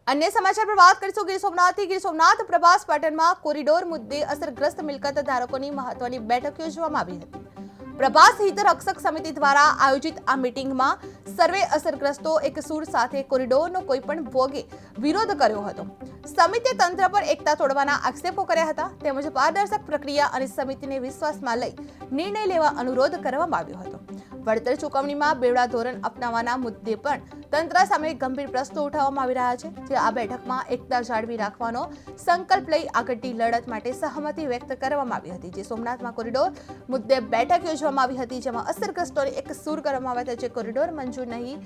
अन्य समाचार पर बात કરીશું ગીર સોમનાથ પ્રભાસ પાટણમાં કોરિડોર મુદ્દે અસરગ્રસ્ત મિલકત ધારકોની મહત્વની બેઠક યોજવામાં આવી હતી। પ્રભાસ હિત રક્ષક સમિતિ દ્વારા આયોજિત આ મીટિંગમાં સર્વે અસરગ્રસ્તો એક સૂર સાથે કોરિડોરનો કોઈપણ ભોગે વિરોધ કર્યો હતો। સમિતિએ તંત્ર પર એકતા તોડવાના આક્ષેપો કર્યા હતા તેમજ પારદર્શક પ્રક્રિયા અને સમિતિને વિશ્વાસમાં લઈ નિર્ણય લેવા અનુરોધ કરવામાં આવ્યો હતો। વળતર ચૂકવણીમાં બેવડા ધોરણ અપનાવવાના મુદ્દે પણ તંત્ર સામે ગંભીર પ્રશ્નો ઉઠાવવામાં આવી રહ્યા છે। જે આ બેઠકમાં એકતા જાળવી રાખવાનો સંકલ્પ લઈ આગળની લડત માટે સહમતિ વ્યક્ત કરવામાં આવી હતી। જે સોમનાથમાં કોરિડોર મુદ્દે બેઠક યોજવામાં આવી હતી જેમાં અસરગ્રસ્તોને એક સૂર કરવામાં આવ્યા હતા। જે કોરિડોર મંજૂર નહીં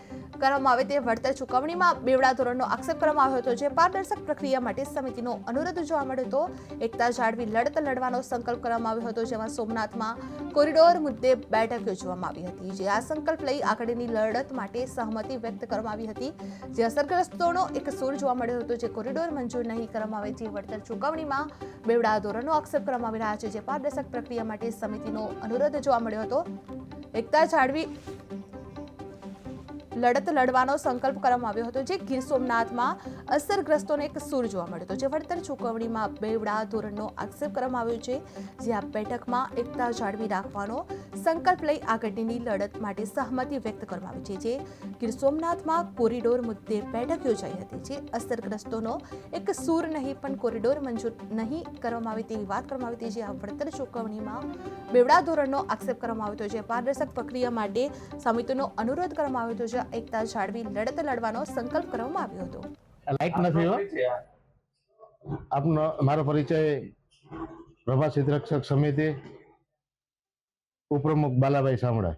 કરવામાં આવે તે વળતર ચૂકવણીમાં બેવડા ધોરણનો આક્ષેપ કરવામાં આવ્યો હતો। જે પારદર્શક પ્રક્રિયા માટે સમિતિનો અનુરોધ જોવા મળ્યો હતો। એકતા જાળવી લડત લડવાનો સંકલ્પ કરવામાં આવ્યો હતો જેમાં સોમનાથમાં કોરિડોર મુદ્દે બેઠક યોજવામાં આવી હતી। જે આ સંકલ્પ લઈ આગળની લડત માટે સહમતિ વ્યક્ત કરવામાં આવી હતી। જે અસરગ્રસ્તોનો એક સૂર જોવા મળ્યો હતો। જે કોરિડોર મંજૂર નહીં કરવામાં આવે જે વળતર ચૂકવણીમાં બેવડા ધોરણનો આક્ષેપ કરવામાં આવી રહ્યા છે। જે પારદર્શક પ્રક્રિયા માટે સમિતિનો અનુરોધ જોવા મળ્યો હતો। એકતા જાળવી લડત લડવાનો સંકલ્પ કરવામાં આવ્યો હતો। જે ગીર સોમનાથમાં અસરગ્રસ્તોને એક સૂર જોવા મળ્યો હતો। જે વળતર ચૂકવણીમાં બેવડા ધોરણનો આક્ષેપ કરવામાં આવ્યો છે। જે આ બેઠકમાં એકતા જાળવી રાખવાનો સંકલ્પ લઈ આગળની લડત માટે સહમતિ વ્યક્ત કરવામાં આવી છે। જે ગીર સોમનાથમાં કોરિડોર મુદ્દે બેઠક યોજાઈ હતી। જે અસરગ્રસ્તોનો એક સૂર નહીં પણ કોરિડોર મંજૂર નહીં કરવામાં આવે તેવી વાત કરવામાં આવી હતી। જે આ વળતર ચૂકવણીમાં બેવડા ધોરણનો આક્ષેપ કરવામાં આવ્યો હતો। જે પારદર્શક પ્રક્રિયા માટે સમિતિનો અનુરોધ કરવામાં આવ્યો હતો। જે એકતા જાળવી લડત લડવાનો સંકલ્પ કરવામાં આવ્યો હતો। લાઈટ નથી હો આપનો મારો પરિચય પ્રભાસ હિત રક્ષક સમિતિ ઉપપ્રમુખ બાલાભાઈ સામડા।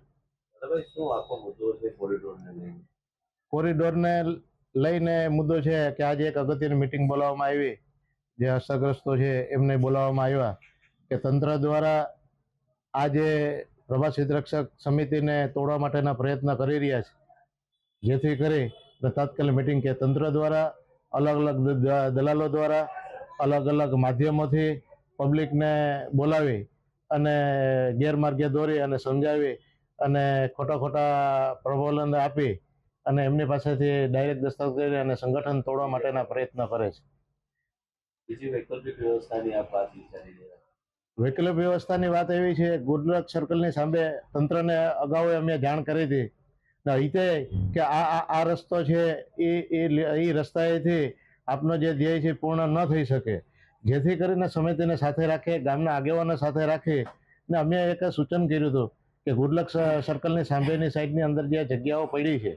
કોરિડોરને લઈને મુદ્દો છે કે આજે એક અગત્યની મીટિંગ બોલાવવામાં આવી। જે અસરગ્રસ્તો છે એમને બોલાવવામાં આવ્યા કે તંત્ર દ્વારા આજે પ્રભાસ હિત રક્ષક સમિતિને તોડવા માટેના પ્રયત્ન કરી રહ્યા છે। જેથી કરી તાત્કાલિક મીટિંગ કે તંત્ર દ્વારા અલગ અલગ દલાલો દ્વારા અલગ અલગ માધ્યમોથી પબ્લિકને બોલાવી અને ગેરમાર્ગે દોરી અને સમજાવી અને ખોટા પ્રબોધન આપી અને એમની પાસેથી ડાયરેક્ટ દસ્તાવેજ કરી અને સંગઠન તોડવા માટેના પ્રયત્ન કરે છે। બીજી વૈકલ્પિક વ્યવસ્થાની આ વાત વિચારી રહ્યા? વૈકલ્પિક વ્યવસ્થાની વાત એવી છે ગુડલક સર્કલની સામે તંત્રને અગાઉ અમે જાણ કરી હતી રીતે કે આ રસ્તો છે એ રસ્તાએથી આપનો જે ધ્યેય છે પૂર્ણ ન થઈ શકે। જેથી કરીને સમિતિને સાથે રાખે ગામના આગેવાનો સાથે રાખી ને અમે એક સૂચન કર્યું હતું કે ગુડલક સર્કલની સામેની સાઈડની અંદર જે જગ્યાઓ પડી છે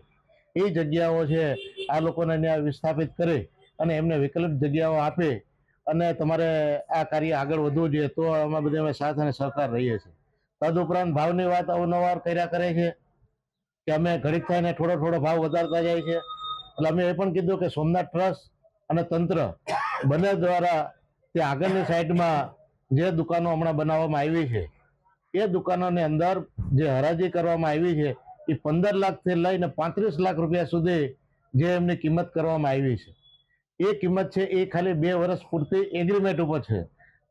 એ જગ્યાઓ છે આ લોકોને ત્યાં વિસ્થાપિત કરી અને એમને વિકલ્પ જગ્યાઓ આપી અને તમારે આ કાર્ય આગળ વધવું જોઈએ તો અમે બધા અમે સાથ અને સહકાર રહીએ છીએ। તદુપરાંત ભાવની વાત અવનવાર કર્યા કરે છે કે અમે ઘડીક થઈને થોડો ભાવ વધારતા જાય છે। એટલે અમે એ પણ કીધું કે સોમનાથ ટ્રસ્ટ અને તંત્ર બંને દ્વારા તે આગળની સાઈડમાં જે દુકાનો હમણાં બનાવવામાં આવી છે એ દુકાનોની અંદર જે હરાજી કરવામાં આવી છે એ 15 લાખથી લઈને 35 લાખ રૂપિયા સુધી જે એમની કિંમત કરવામાં આવી છે એ કિંમત છે એ ખાલી 2 વર્ષ પૂરતી એગ્રીમેન્ટ ઉપર છે।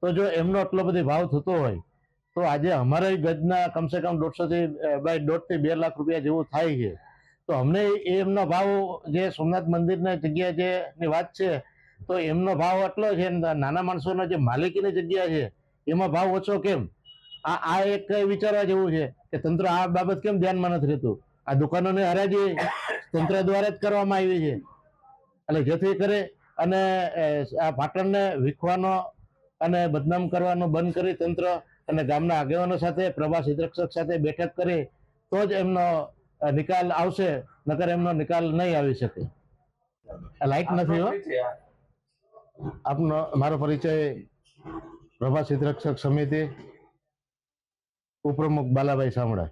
તો જો એમનો એટલો બધો ભાવ થતો હોય તો આજે અમારા ગજના કમસે કમ 1.5 થી 2 લાખ રૂપિયા જેવું થાય છે। તો અમને એમનો ભાવ જે સોમનાથ મંદિરના જગ્યા જે ની વાત છે તો એમનો ભાવ એટલો છે નાના માણસોનો જે માલિકીની જગ્યા છે એમાં ભાવ ઓછો કેમ? આ એક વિચારવા જેવું છે કે તંત્ર આ બાબત કેમ ધ્યાનમાં નથી રહેતું। આ દુકાનોની હરાજી તંત્ર દ્વારા જ કરવામાં આવી છે। એટલે જેથી કરી અને આ પાટણને વિખવાનો અને બદનામ કરવાનો બંધ કરી તંત્ર અને ગામના આગેવાનો સાથે પ્રભાસ હિત રક્ષક સાથે બેઠક કરી તો જ એમનો નિકાલ આવશે નકર એમનો નિકાલ નહીં આવી શકે। લાઈટ નથી હો આપનો મારો પરિચય પ્રભાસ હિત રક્ષક સમિતિ ઉપપ્રમુખ બાલાભાઈ સામડા।